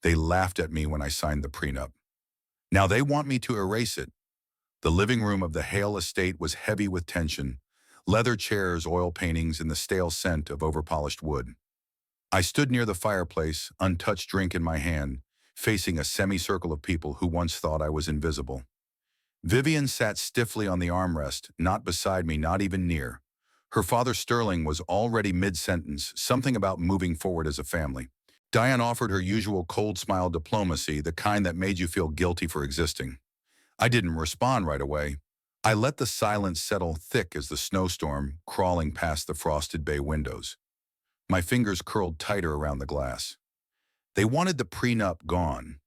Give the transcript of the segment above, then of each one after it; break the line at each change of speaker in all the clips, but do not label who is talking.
They laughed at me when I signed the prenup. Now they want me to erase it. The living room of the Hale estate was heavy with tension, leather chairs, oil paintings, and the stale scent of overpolished wood. I stood near the fireplace, untouched drink in my hand, facing a semicircle of people who once thought I was invisible. Vivian sat stiffly on the armrest, not beside me, not even near. Her father Sterling was already mid-sentence, something about moving forward as a family. Diane offered her usual cold smile diplomacy, the kind that made you feel guilty for existing. I didn't respond right away. I let the silence settle thick as the snowstorm crawling past the frosted bay windows. My fingers curled tighter around the glass. They wanted the prenup gone,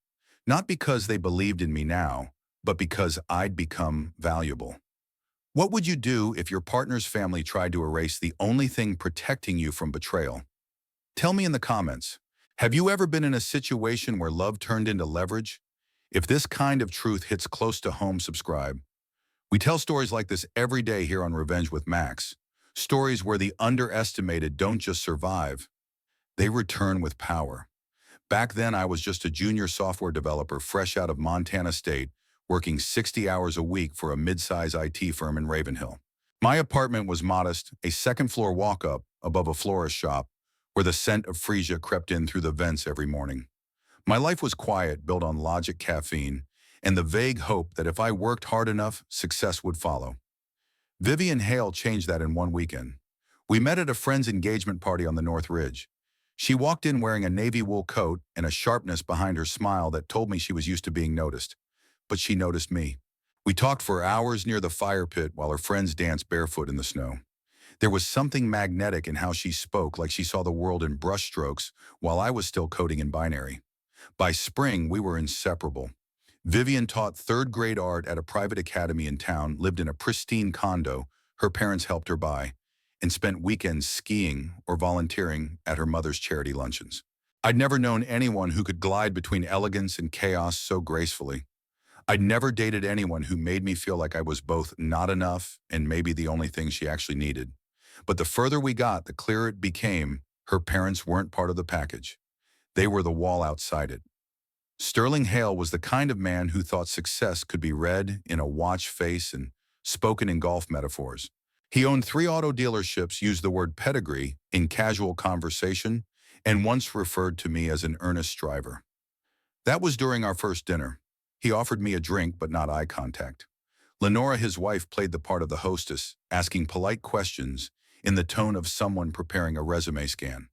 not because they believed in me now, but because I'd become valuable. What would you do if your partner's family tried to erase the only thing protecting you from betrayal? Tell me in the comments. Have you ever been in a situation where love turned into leverage? If this kind of truth hits close to home, subscribe. We tell stories like this every day here on Revenge with Max. Stories where the underestimated don't just survive, they return with power. Back then, I was just a junior software developer fresh out of Montana State, working 60 hours a week for a mid-size IT firm in Ravenhill. My apartment was modest, a second-floor walk-up above a florist shop, where the scent of freesia crept in through the vents every morning. My life was quiet, built on logic, caffeine, and the vague hope that if I worked hard enough, success would follow. Vivian Hale changed that in one weekend. We met at a friend's engagement party on the North Ridge. She walked in wearing a navy wool coat and a sharpness behind her smile that told me she was used to being noticed. But she noticed me. We talked for hours near the fire pit while her friends danced barefoot in the snow. There was something magnetic in how she spoke, like she saw the world in brushstrokes while I was still coding in binary. By spring, we were inseparable. Vivian taught third-grade art at a private academy in town, lived in a pristine condo her parents helped her buy, and spent weekends skiing or volunteering at her mother's charity luncheons. I'd never known anyone who could glide between elegance and chaos so gracefully. I'd never dated anyone who made me feel like I was both not enough and maybe the only thing she actually needed. But the further we got, the clearer it became her parents weren't part of the package. They were the wall outside it. Sterling Hale was the kind of man who thought success could be read in a watch face and spoken in golf metaphors. He owned 3 auto dealerships, used the word pedigree in casual conversation, and once referred to me as an earnest striver. That was during our first dinner. He offered me a drink, but not eye contact. Lenora, his wife, played the part of the hostess, asking polite questions in the tone of someone preparing a resume scan.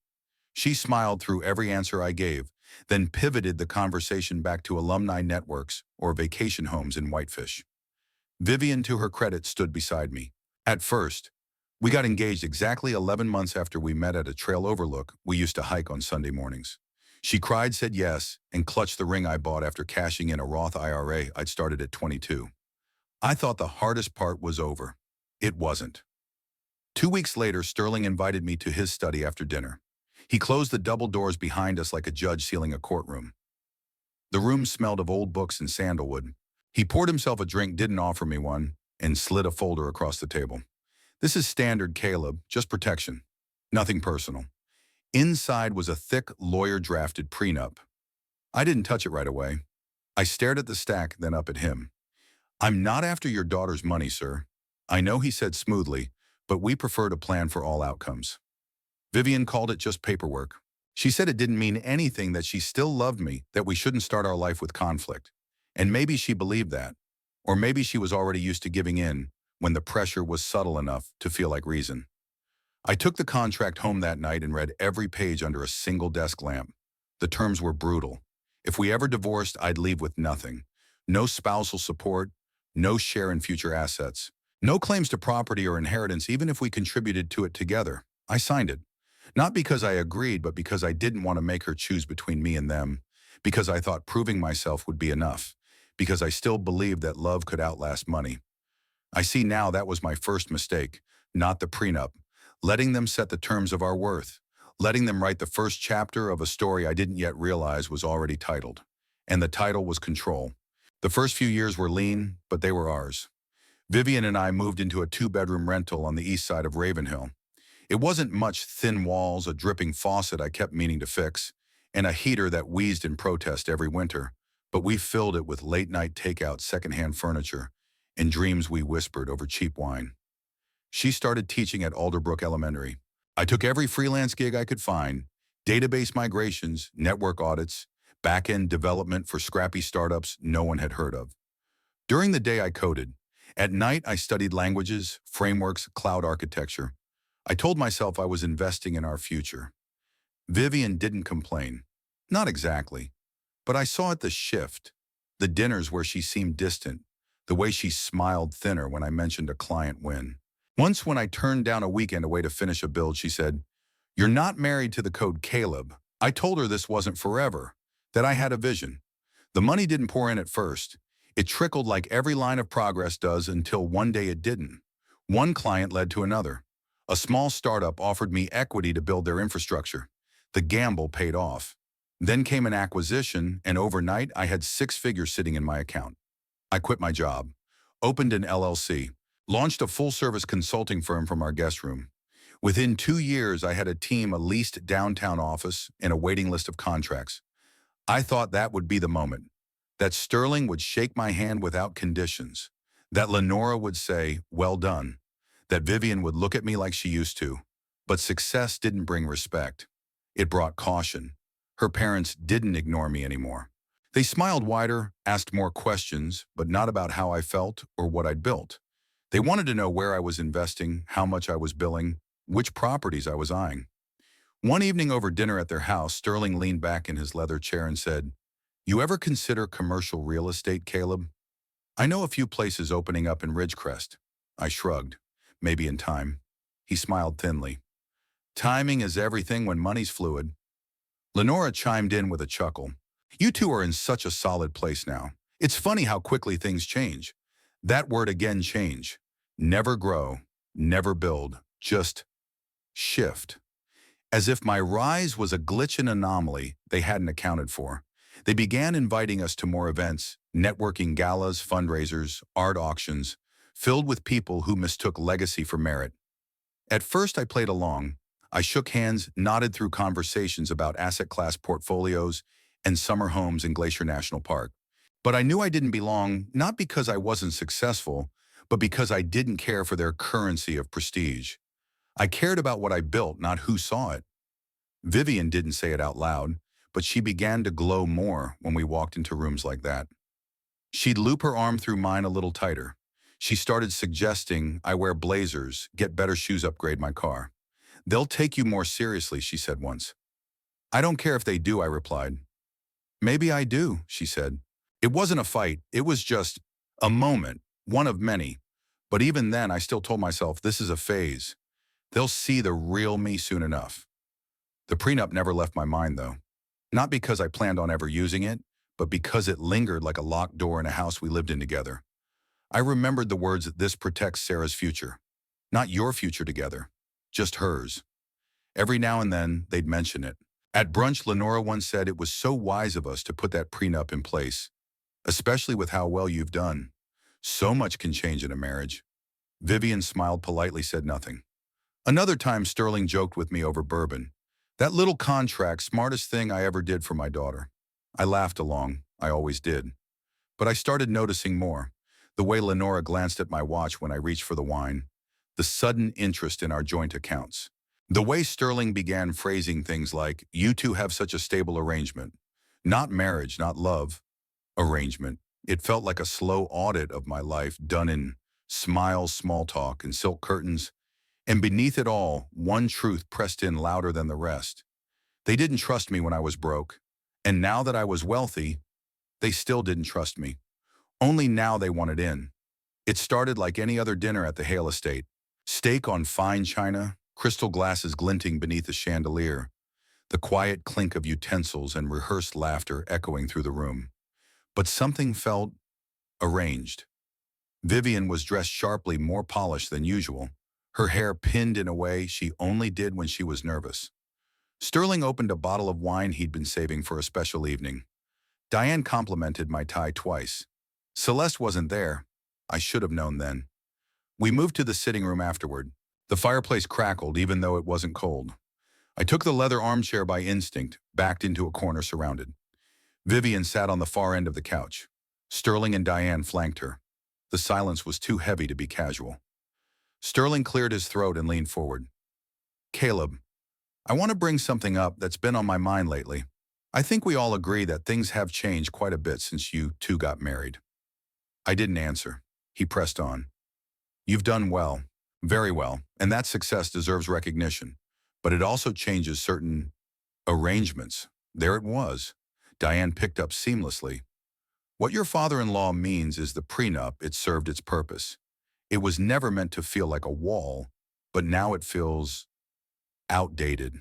She smiled through every answer I gave, then pivoted the conversation back to alumni networks or vacation homes in Whitefish. Vivian, to her credit, stood beside me. At first, we got engaged exactly 11 months after we met at a trail overlook we used to hike on Sunday mornings. She cried, said yes, and clutched the ring I bought after cashing in a Roth IRA I'd started at 22. I thought the hardest part was over. It wasn't. 2 weeks later, Sterling invited me to his study after dinner. He closed the double doors behind us like a judge sealing a courtroom. The room smelled of old books and sandalwood. He poured himself a drink, didn't offer me one, and slid a folder across the table. This is standard, Caleb, just protection. Nothing personal. Inside was a thick, lawyer-drafted prenup. I didn't touch it right away. I stared at the stack, then up at him. "I'm not after your daughter's money, sir." "I know," he said smoothly, "but we prefer to plan for all outcomes." Vivian called it just paperwork. She said it didn't mean anything, that she still loved me, that we shouldn't start our life with conflict. And maybe she believed that. Or maybe she was already used to giving in when the pressure was subtle enough to feel like reason. I took the contract home that night and read every page under a single desk lamp. The terms were brutal. If we ever divorced, I'd leave with nothing. No spousal support, no share in future assets, no claims to property or inheritance even if we contributed to it together. I signed it. Not because I agreed, but because I didn't want to make her choose between me and them, because I thought proving myself would be enough, because I still believed that love could outlast money. I see now that was my first mistake, not the prenup, letting them set the terms of our worth, letting them write the first chapter of a story I didn't yet realize was already titled. And the title was control. The first few years were lean, but they were ours. Vivian and I moved into a 2-bedroom rental on the east side of Ravenhill. It wasn't much: thin walls, a dripping faucet I kept meaning to fix, and a heater that wheezed in protest every winter, but we filled it with late-night takeout secondhand furniture and dreams we whispered over cheap wine. She started teaching at Alderbrook Elementary. I took every freelance gig I could find, database migrations, network audits, back-end development for scrappy startups no one had heard of. During the day I coded. At night I studied languages, frameworks, cloud architecture. I told myself I was investing in our future. Vivian didn't complain. Not exactly. But I saw it the shift. The dinners where she seemed distant. The way she smiled thinner when I mentioned a client win. Once when I turned down a weekend away to finish a build, she said, "You're not married to the code, Caleb." I told her this wasn't forever, that I had a vision. The money didn't pour in at first. It trickled like every line of progress does until one day it didn't. One client led to another. A small startup offered me equity to build their infrastructure. The gamble paid off. Then came an acquisition, and overnight I had 6 figures sitting in my account. I quit my job, opened an LLC, launched a full-service consulting firm from our guest room. Within 2 years, I had a team, a leased downtown office, and a waiting list of contracts. I thought that would be the moment, that Sterling would shake my hand without conditions, that Lenora would say, "Well done," that Vivian would look at me like she used to. But success didn't bring respect. It brought caution. Her parents didn't ignore me anymore. They smiled wider, asked more questions, but not about how I felt or what I'd built. They wanted to know where I was investing, how much I was billing, which properties I was eyeing. One evening over dinner at their house, Sterling leaned back in his leather chair and said, "You ever consider commercial real estate, Caleb? I know a few places opening up in Ridgecrest." I shrugged. "Maybe in time." He smiled thinly. "Timing is everything when money's fluid." Lenora chimed in with a chuckle. "You two are in such a solid place now. It's funny how quickly things change. That word again, change. Never grow, never build, just shift." As if my rise was a glitch and anomaly they hadn't accounted for. They began inviting us to more events, networking galas, fundraisers, art auctions, filled with people who mistook legacy for merit. At first I played along. I shook hands, nodded through conversations about asset class portfolios and summer homes in Glacier National Park. But I knew I didn't belong, not because I wasn't successful, but because I didn't care for their currency of prestige. I cared about what I built, not who saw it. Vivian didn't say it out loud, but she began to glow more when we walked into rooms like that. She'd loop her arm through mine a little tighter. She started suggesting I wear blazers, get better shoes, upgrade my car. "They'll take you more seriously," she said once. "I don't care if they do," I replied. "Maybe I do," she said. It wasn't a fight, it was just a moment, one of many. But even then, I still told myself, this is a phase. They'll see the real me soon enough. The prenup never left my mind, though. Not because I planned on ever using it, but because it lingered like a locked door in a house we lived in together. I remembered the words, "This protects Sarah's future." Not your future together, just hers. Every now and then, they'd mention it. At brunch, Lenora once said, "It was so wise of us to put that prenup in place, especially with how well you've done. So much can change in a marriage." Vivian smiled politely, said nothing. Another time, Sterling joked with me over bourbon. "That little contract, smartest thing I ever did for my daughter." I laughed along. I always did. But I started noticing more. The way Lenora glanced at my watch when I reached for the wine. The sudden interest in our joint accounts. The way Sterling began phrasing things like, "You two have such a stable arrangement." Not marriage, not love. Arrangement. It felt like a slow audit of my life done in smiles, small talk, and silk curtains. And beneath it all, one truth pressed in louder than the rest. They didn't trust me when I was broke. And now that I was wealthy, they still didn't trust me. Only now they wanted in. It started like any other dinner at the Hale estate. Steak on fine china, crystal glasses glinting beneath a chandelier, the quiet clink of utensils and rehearsed laughter echoing through the room. But something felt arranged. Vivian was dressed sharply, more polished than usual, her hair pinned in a way she only did when she was nervous. Sterling opened a bottle of wine he'd been saving for a special evening. Diane complimented my tie twice. Celeste wasn't there. I should have known then. We moved to the sitting room afterward. The fireplace crackled even though it wasn't cold. I took the leather armchair by instinct, backed into a corner surrounded. Vivian sat on the far end of the couch. Sterling and Diane flanked her. The silence was too heavy to be casual. Sterling cleared his throat and leaned forward. Caleb, I want to bring something up that's been on my mind lately. I think we all agree that things have changed quite a bit since you two got married. I didn't answer. He pressed on. You've done well, very well, and that success deserves recognition. But it also changes certain arrangements. There it was. Diane picked up seamlessly. What your father-in-law means is the prenup. It served its purpose. It was never meant to feel like a wall, but now it feels outdated.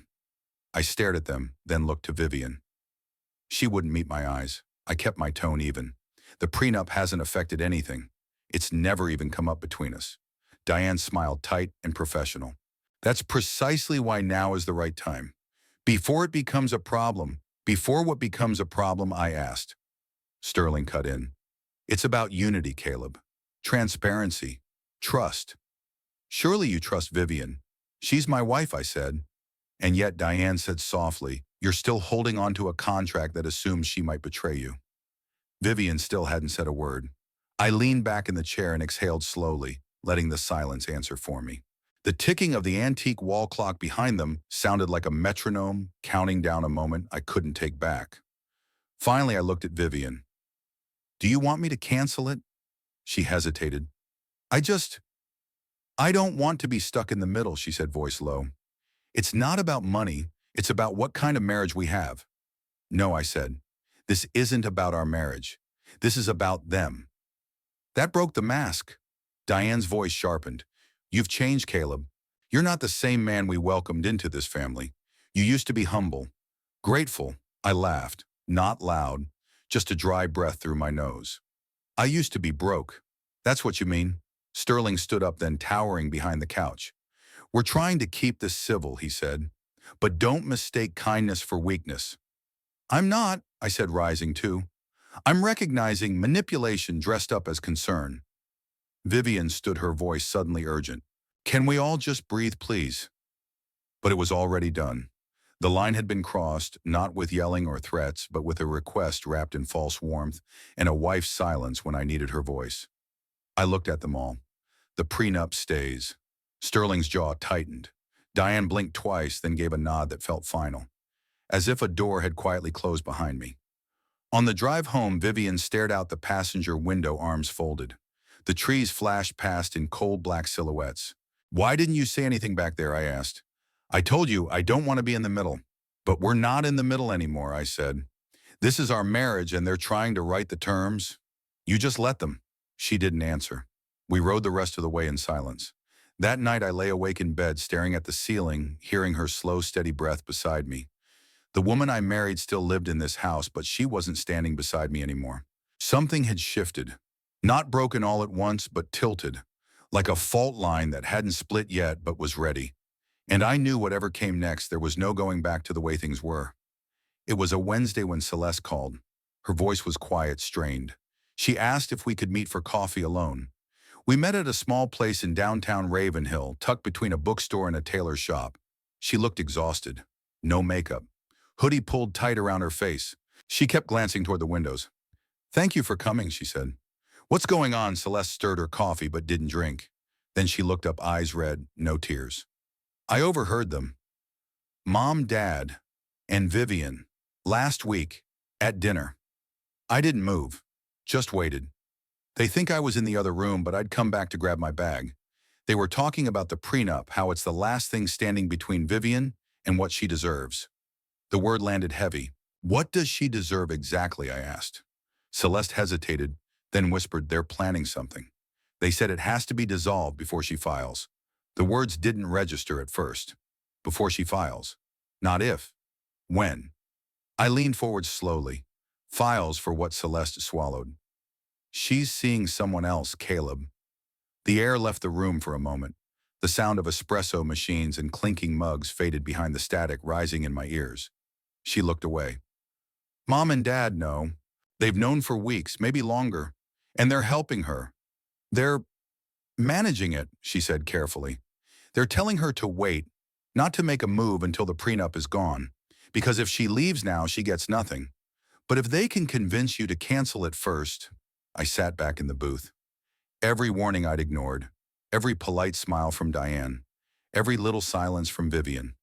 I stared at them, then looked to Vivian. She wouldn't meet my eyes. I kept my tone even. The prenup hasn't affected anything. It's never even come up between us. Diane smiled tight and professional. That's precisely why now is the right time. Before it becomes a problem, before what becomes a problem, I asked. Sterling cut in. It's about unity, Caleb. Transparency. Trust. Surely you trust Vivian. She's my wife, I said. And yet Diane said softly, you're still holding on to a contract that assumes she might betray you. Vivian still hadn't said a word. I leaned back in the chair and exhaled slowly, letting the silence answer for me. The ticking of the antique wall clock behind them sounded like a metronome, counting down a moment I couldn't take back. Finally, I looked at Vivian. Do you want me to cancel it? She hesitated. I don't want to be stuck in the middle, she said, voice low. It's not about money. It's about what kind of marriage we have. No, I said. This isn't about our marriage. This is about them. That broke the mask. Diane's voice sharpened. You've changed, Caleb. You're not the same man we welcomed into this family. You used to be humble, grateful. I laughed, not loud, just a dry breath through my nose. I used to be broke. That's what you mean? Sterling stood up then, towering behind the couch. We're trying to keep this civil, he said. But don't mistake kindness for weakness. I'm not, I said, rising too. I'm recognizing manipulation dressed up as concern. Vivian stood, her voice suddenly urgent. Can we all just breathe, please? But it was already done. The line had been crossed, not with yelling or threats, but with a request wrapped in false warmth and a wife's silence when I needed her voice. I looked at them all. The prenup stays. Sterling's jaw tightened. Diane blinked twice, then gave a nod that felt final, as if a door had quietly closed behind me. On the drive home, Vivian stared out the passenger window, arms folded. The trees flashed past in cold black silhouettes. Why didn't you say anything back there, I asked. I told you I don't want to be in the middle. But we're not in the middle anymore, I said. This is our marriage and they're trying to write the terms. You just let them. She didn't answer. We rode the rest of the way in silence. That night I lay awake in bed, staring at the ceiling, hearing her slow, steady breath beside me. The woman I married still lived in this house, but she wasn't standing beside me anymore. Something had shifted. Not broken all at once, but tilted, like a fault line that hadn't split yet but was ready. And I knew whatever came next, there was no going back to the way things were. It was a Wednesday when Celeste called. Her voice was quiet, strained. She asked if we could meet for coffee alone. We met at a small place in downtown Ravenhill, tucked between a bookstore and a tailor's shop. She looked exhausted. No makeup. Hoodie pulled tight around her face. She kept glancing toward the windows. Thank you for coming, she said. What's going on? Celeste stirred her coffee but didn't drink. Then she looked up, eyes red, no tears. I overheard them. Mom, Dad, and Vivian, last week, at dinner. I didn't move, just waited. They think I was in the other room, but I'd come back to grab my bag. They were talking about the prenup, how it's the last thing standing between Vivian and what she deserves. The word landed heavy. What does she deserve exactly? I asked. Celeste hesitated, then whispered, they're planning something. They said it has to be dissolved before she files. The words didn't register at first. Before she files. Not if. When. I leaned forward slowly. Files for what Celeste swallowed. She's seeing someone else, Caleb. The air left the room for a moment. The sound of espresso machines and clinking mugs faded behind the static rising in my ears. She looked away. Mom and Dad know. They've known for weeks, maybe longer. And they're helping her. They're managing it, she said carefully. They're telling her to wait, not to make a move until the prenup is gone, because if she leaves now, she gets nothing. But if they can convince you to cancel it first, I sat back in the booth. Every warning I'd ignored, every polite smile from Diane, every little silence from Vivian.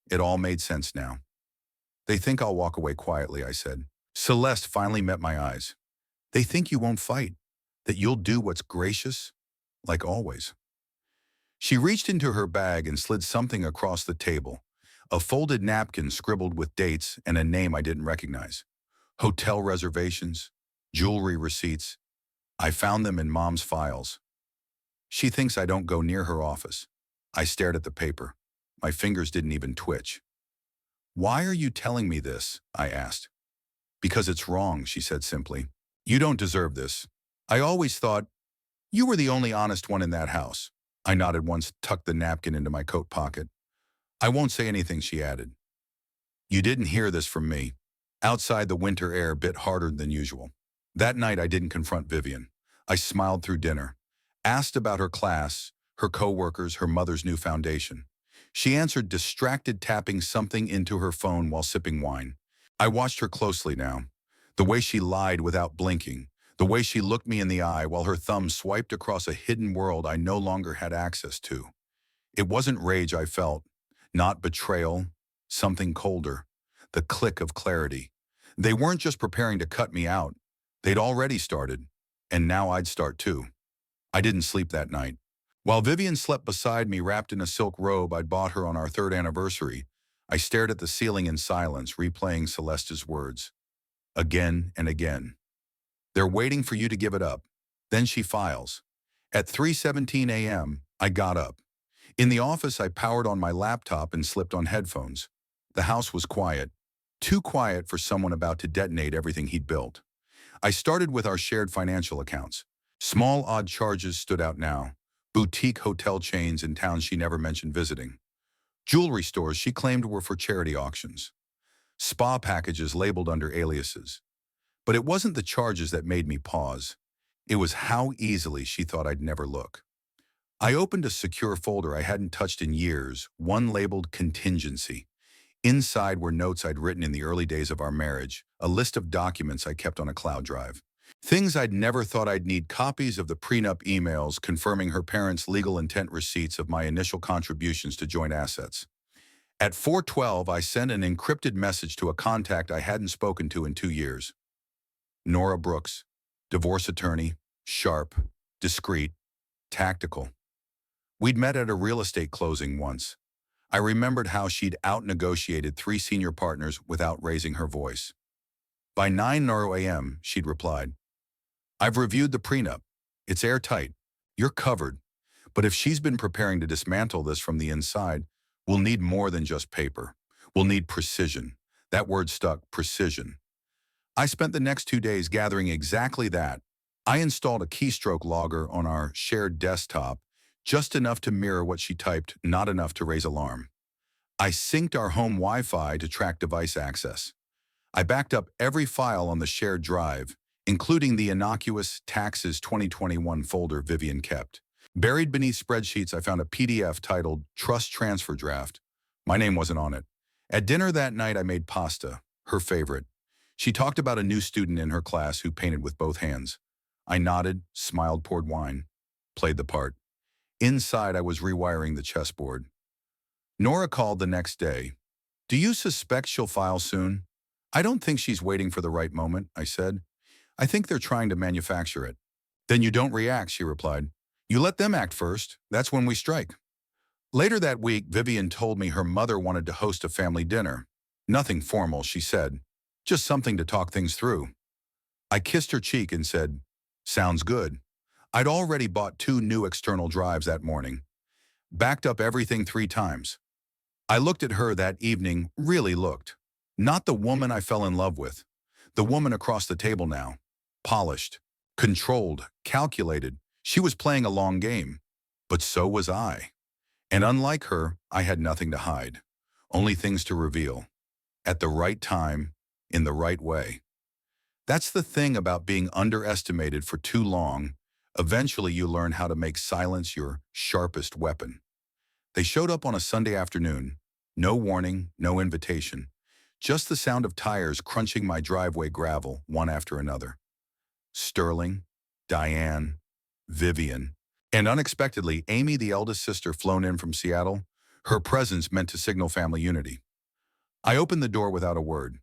It all made sense now. They think I'll walk away quietly, I said. Celeste finally met my eyes. They think you won't fight, that you'll do what's gracious, like always. She reached into her bag and slid something across the table, a folded napkin scribbled with dates and a name I didn't recognize. Hotel reservations, jewelry receipts. I found them in Mom's files. She thinks I don't go near her office. I stared at the paper. My fingers didn't even twitch. Why are you telling me this? I asked. Because it's wrong, she said simply. You don't deserve this. I always thought you were the only honest one in that house. I nodded once, tucked the napkin into my coat pocket. I won't say anything, she added. You didn't hear this from me. Outside, the winter air bit harder than usual. That night, I didn't confront Vivian. I smiled through dinner, asked about her class, her coworkers, her mother's new foundation. She answered, distracted, tapping something into her phone while sipping wine. I watched her closely now. The way she lied without blinking, the way she looked me in the eye while her thumb swiped across a hidden world I no longer had access to. It wasn't rage I felt, not betrayal, something colder, the click of clarity. They weren't just preparing to cut me out. They'd already started, and now I'd start too. I didn't sleep that night. While Vivian slept beside me wrapped in a silk robe I'd bought her on our 3rd anniversary, I stared at the ceiling in silence, replaying Celeste's words. Again and again. They're waiting for you to give it up. Then she files. At 3:17 a.m., I got up. In the office, I powered on my laptop and slipped on headphones. The house was quiet. Too quiet for someone about to detonate everything he'd built. I started with our shared financial accounts. Small odd charges stood out now. Boutique hotel chains in towns she never mentioned visiting. Jewelry stores she claimed were for charity auctions. Spa packages labeled under aliases. But it wasn't the charges that made me pause. It was how easily she thought I'd never look. I opened a secure folder I hadn't touched in years, one labeled contingency. Inside were notes I'd written in the early days of our marriage, a list of documents I kept on a cloud drive. Things I'd never thought I'd need: copies of the prenup emails confirming her parents' legal intent, receipts of my initial contributions to joint assets. At 4:12, I sent an encrypted message to a contact I hadn't spoken to in 2 years. Nora Brooks, divorce attorney, sharp, discreet, tactical. We'd met at a real estate closing once. I remembered how she'd out-negotiated 3 senior partners without raising her voice. By 9:00 a.m., she'd replied, I've reviewed the prenup. It's airtight. You're covered. But if she's been preparing to dismantle this from the inside, we'll need more than just paper. We'll need precision. That word stuck, precision. I spent the next 2 days gathering exactly that. I installed a keystroke logger on our shared desktop, just enough to mirror what she typed, not enough to raise alarm. I synced our home Wi-Fi to track device access. I backed up every file on the shared drive, including the innocuous Taxes 2021 folder Vivian kept. Buried beneath spreadsheets, I found a PDF titled Trust Transfer Draft. My name wasn't on it. At dinner that night, I made pasta, her favorite. She talked about a new student in her class who painted with both hands. I nodded, smiled, poured wine, played the part. Inside, I was rewiring the chessboard. Nora called the next day. Do you suspect she'll file soon? I don't think she's waiting for the right moment, I said. I think they're trying to manufacture it. Then you don't react, she replied. You let them act first. That's when we strike. Later that week, Vivian told me her mother wanted to host a family dinner. Nothing formal, she said. Just something to talk things through. I kissed her cheek and said, sounds good. I'd already bought 2 new external drives that morning. Backed up everything 3 times. I looked at her that evening, really looked. Not the woman I fell in love with. The woman across the table now. Polished, controlled, calculated. She was playing a long game. But so was I. And unlike her, I had nothing to hide. Only things to reveal. At the right time, in the right way. That's the thing about being underestimated for too long. Eventually you learn how to make silence your sharpest weapon. They showed up on a Sunday afternoon, No warning, no invitation. Just the sound of tires crunching my driveway gravel, one after another. Sterling, Diane, Vivian, and unexpectedly, Amy, the eldest sister flown in from Seattle. Her presence meant to signal family unity. I opened the door without a word.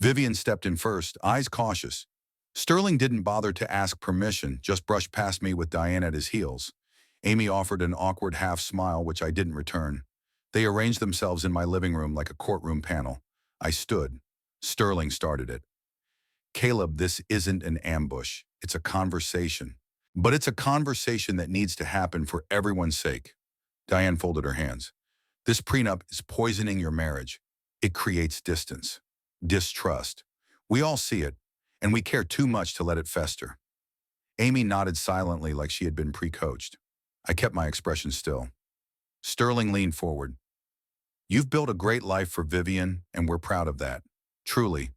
Vivian stepped in first, eyes cautious. Sterling didn't bother to ask permission, just brushed past me with Diane at his heels. Amy offered an awkward half smile, which I didn't return. They arranged themselves in my living room like a courtroom panel. I stood. Sterling started it. Caleb, this isn't an ambush. It's a conversation. But it's a conversation that needs to happen for everyone's sake. Diane folded her hands. This prenup is poisoning your marriage. It creates distance, distrust. We all see it, and we care too much to let it fester. Amy nodded silently like she had been pre-coached. I kept my expression still. Sterling leaned forward. You've built a great life for Vivian, and we're proud of that. Truly.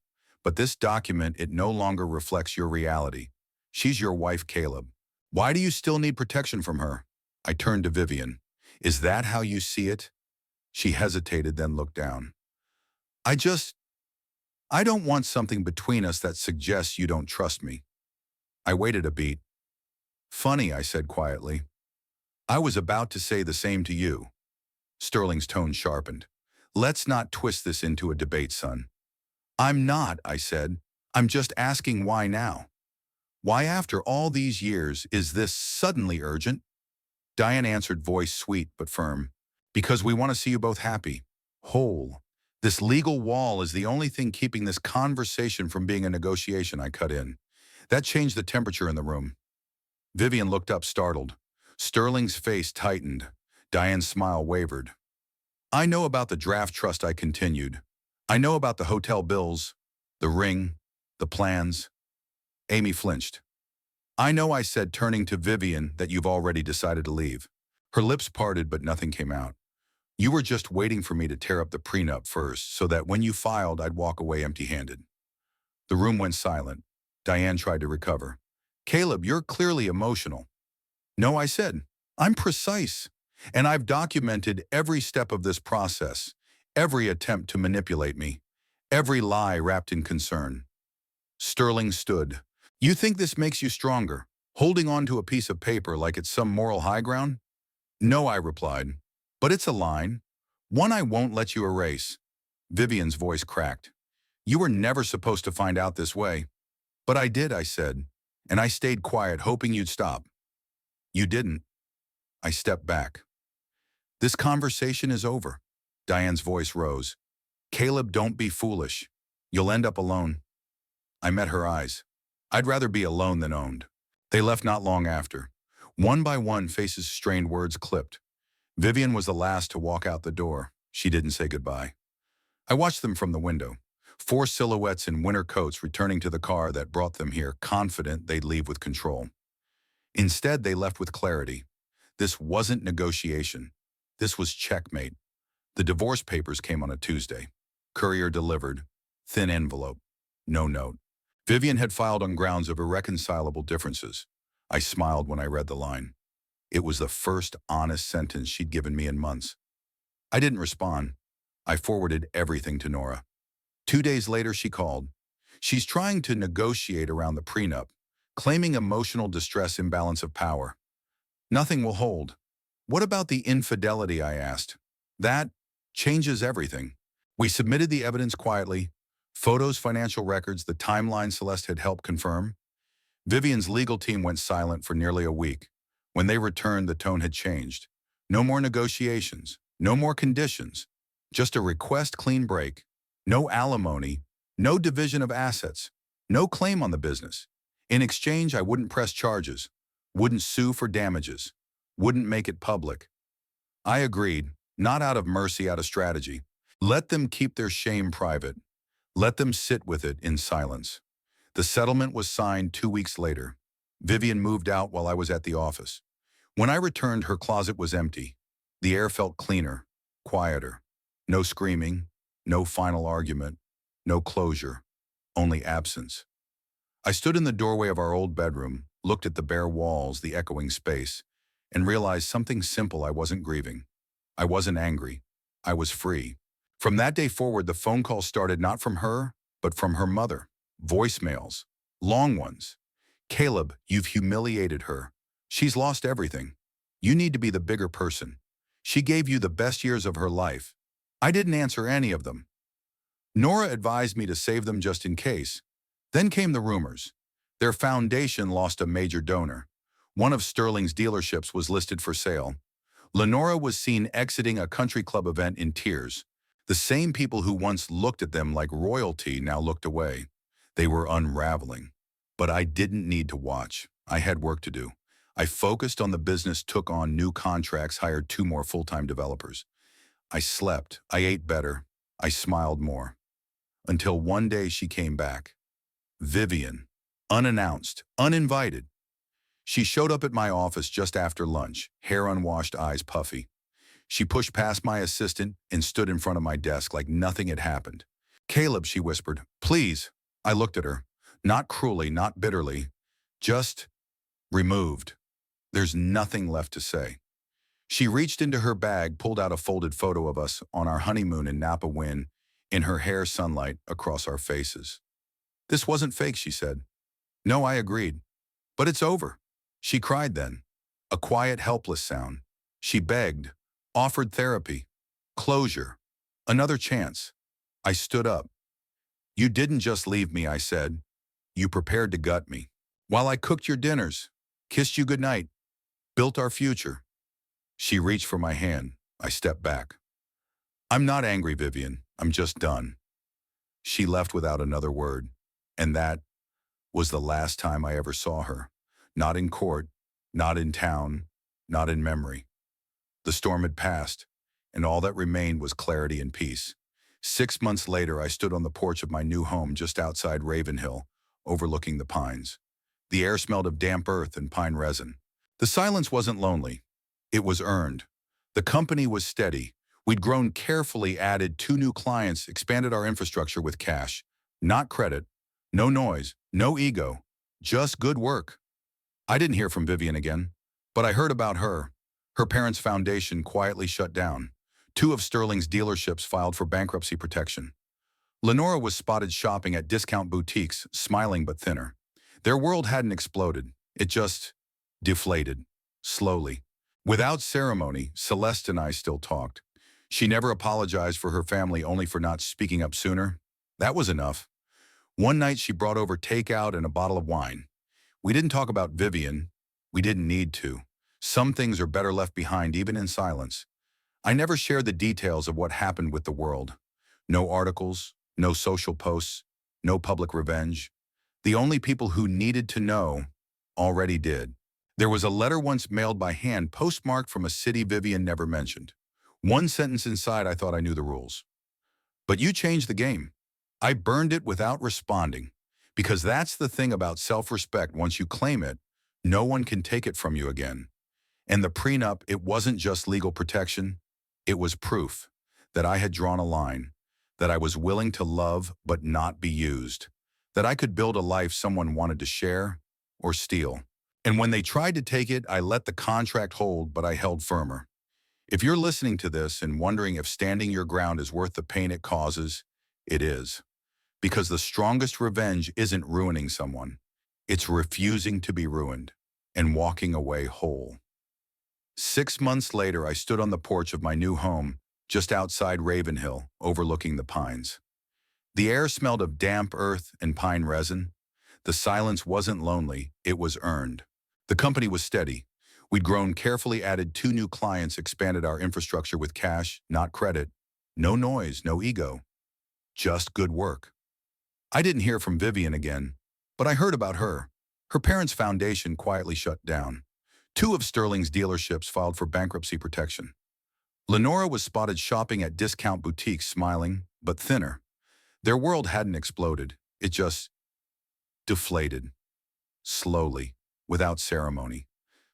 But this document, it no longer reflects your reality. She's your wife, Caleb. Why do you still need protection from her? I turned to Vivian. Is that how you see it? She hesitated, then looked down. I don't want something between us that suggests you don't trust me. I waited a beat. Funny, I said quietly. I was about to say the same to you. Sterling's tone sharpened. Let's not twist this into a debate, son. I'm not, I said. I'm just asking why now. Why after all these years is this suddenly urgent? Diane answered, voice sweet but firm. Because we want to see you both happy, whole. This legal wall is the only thing keeping this conversation from being a negotiation, I cut in. That changed the temperature in the room. Vivian looked up startled. Sterling's face tightened. Diane's smile wavered. I know about the draft trust, I continued. I know about the hotel bills, the ring, the plans. Amy flinched. I know, I said, turning to Vivian, that you've already decided to leave. Her lips parted, but nothing came out. You were just waiting for me to tear up the prenup first, so that when you filed, I'd walk away empty-handed. The room went silent. Diane tried to recover. Caleb, you're clearly emotional. No, I said. I'm precise. And I've documented every step of this process, every attempt to manipulate me, every lie wrapped in concern. Sterling stood. You think this makes you stronger, holding on to a piece of paper like it's some moral high ground? No, I replied. But it's a line. One I won't let you erase. Vivian's voice cracked. You were never supposed to find out this way. But I did, I said. And I stayed quiet, hoping you'd stop. You didn't. I stepped back. This conversation is over. Diane's voice rose. Caleb, don't be foolish. You'll end up alone. I met her eyes. I'd rather be alone than owned. They left not long after. One by one, faces strained, words clipped. Vivian was the last to walk out the door. She didn't say goodbye. I watched them from the window. 4 silhouettes in winter coats returning to the car that brought them here, confident they'd leave with control. Instead, they left with clarity. This wasn't negotiation. This was checkmate. The divorce papers came on a Tuesday. Courier delivered. Thin envelope. No note. Vivian had filed on grounds of irreconcilable differences. I smiled when I read the line. It was the first honest sentence she'd given me in months. I didn't respond. I forwarded everything to Nora. 2 days later, she called. She's trying to negotiate around the prenup, claiming emotional distress, imbalance of power. Nothing will hold. What about the infidelity, I asked. That changes everything. We submitted the evidence quietly. Photos, financial records, the timeline Celeste had helped confirm. Vivian's legal team went silent for nearly a week. When they returned, the tone had changed. No more negotiations, no more conditions, just a request, clean break. No alimony, no division of assets, no claim on the business. In exchange, I wouldn't press charges, wouldn't sue for damages, wouldn't make it public. I agreed, not out of mercy, out of strategy. Let them keep their shame private. Let them sit with it in silence. The settlement was signed 2 weeks later. Vivian moved out while I was at the office. When I returned, her closet was empty. The air felt cleaner, quieter. No screaming, no final argument, no closure, only absence. I stood in the doorway of our old bedroom, looked at the bare walls, the echoing space, and realized something simple. I wasn't grieving. I wasn't angry. I was free. From that day forward, the phone calls started not from her, but from her mother. Voicemails. Long ones. Caleb, you've humiliated her. She's lost everything. You need to be the bigger person. She gave you the best years of her life. I didn't answer any of them. Nora advised me to save them just in case. Then came the rumors. Their foundation lost a major donor. One of Sterling's dealerships was listed for sale. Lenora was seen exiting a country club event in tears. The same people who once looked at them like royalty now looked away. They were unraveling. But I didn't need to watch. I had work to do. I focused on the business, took on new contracts, hired 2 more full-time developers. I slept. I ate better. I smiled more. Until one day she came back. Vivian. Unannounced. Uninvited. She showed up at my office just after lunch, hair unwashed, eyes puffy. She pushed past my assistant and stood in front of my desk like nothing had happened. Caleb, she whispered, please. I looked at her. Not cruelly, not bitterly. Just removed. There's nothing left to say. She reached into her bag, pulled out a folded photo of us on our honeymoon in Napa Wynn, in her hair sunlight across our faces. This wasn't fake, she said. No, I agreed. But it's over. She cried then. A quiet, helpless sound. She begged, offered therapy, closure, another chance. I stood up. You didn't just leave me, I said. You prepared to gut me. While I cooked your dinners, kissed you goodnight, built our future. She reached for my hand. I stepped back. I'm not angry, Vivian. I'm just done. She left without another word. And that was the last time I ever saw her. Not in court, not in town, not in memory. The storm had passed, and all that remained was clarity and peace. 6 months later, I stood on the porch of my new home just outside Ravenhill, overlooking the pines. The air smelled of damp earth and pine resin. The silence wasn't lonely. It was earned. The company was steady. We'd grown carefully, added 2 new clients, expanded our infrastructure with cash. Not credit. No noise. No ego. Just good work. I didn't hear from Vivian again, but I heard about her. Her parents' foundation quietly shut down. 2 of Sterling's dealerships filed for bankruptcy protection. Lenora was spotted shopping at discount boutiques, smiling but thinner. Their world hadn't exploded. It just deflated, slowly. Without ceremony, Celeste and I still talked. She never apologized for her family, only for not speaking up sooner. That was enough. One night she brought over takeout and a bottle of wine. We didn't talk about Vivian. We didn't need to. Some things are better left behind, even in silence. I never shared the details of what happened with the world. No articles, no social posts, no public revenge. The only people who needed to know already did. There was a letter once mailed by hand, postmarked from a city Vivian never mentioned. One sentence inside, I thought I knew the rules. But you changed the game. I burned it without responding. Because that's the thing about self-respect. Once you claim it, no one can take it from you again. And the prenup, it wasn't just legal protection. It was proof that I had drawn a line, that I was willing to love but not be used, that I could build a life someone wanted to share or steal. And when they tried to take it, I let the contract hold, but I held firmer. If you're listening to this and wondering if standing your ground is worth the pain it causes, it is. Because the strongest revenge isn't ruining someone. It's refusing to be ruined and walking away whole. 6 months later, I stood on the porch of my new home, just outside Ravenhill, overlooking the pines. The air smelled of damp earth and pine resin. The silence wasn't lonely, it was earned. The company was steady. We'd grown carefully, added 2 new clients, expanded our infrastructure with cash, not credit. No noise, no ego. Just good work. I didn't hear from Vivian again, but I heard about her. Her parents' foundation quietly shut down. 2 of Sterling's dealerships filed for bankruptcy protection. Lenora was spotted shopping at discount boutiques, smiling, but thinner. Their world hadn't exploded. It just deflated. Slowly, without ceremony.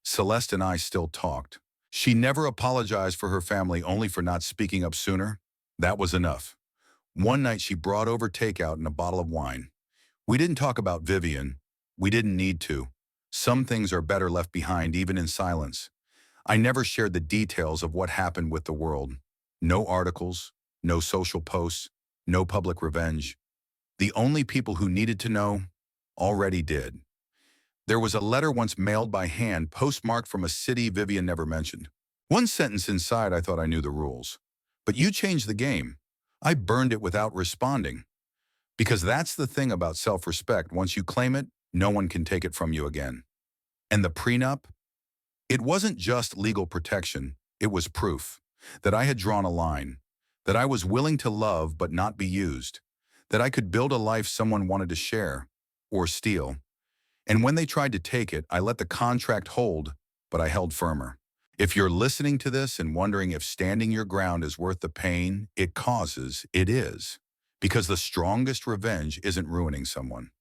Celeste and I still talked. She never apologized for her family, only for not speaking up sooner. That was enough. One night she brought over takeout and a bottle of wine. We didn't talk about Vivian. We didn't need to. Some things are better left behind, even in silence. I never shared the details of what happened with the world. No articles, no social posts, no public revenge. The only people who needed to know already did. There was a letter once mailed by hand, postmarked from a city Vivian never mentioned. One sentence inside, I thought I knew the rules. But you changed the game. I burned it without responding. Because that's the thing about self-respect. Once you claim it, no one can take it from you again. And the prenup? It wasn't just legal protection. It was proof that I had drawn a line, that I was willing to love but not be used, that I could build a life someone wanted to share or steal. And when they tried to take it, I let the contract hold, but I held firmer. If you're listening to this and wondering if standing your ground is worth the pain it causes, it is. Because the strongest revenge isn't ruining someone.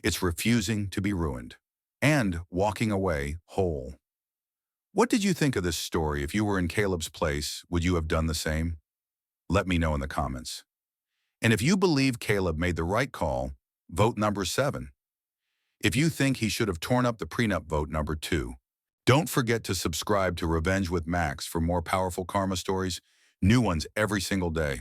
It's refusing to be ruined and walking away whole. What did you think of this story? If you were in Caleb's place, would you have done the same? Let me know in the comments. And if you believe Caleb made the right call, vote number 7. If you think he should have torn up the prenup, vote number 2. Don't forget to subscribe to Revenge with Max for more powerful karma stories, new ones every single day.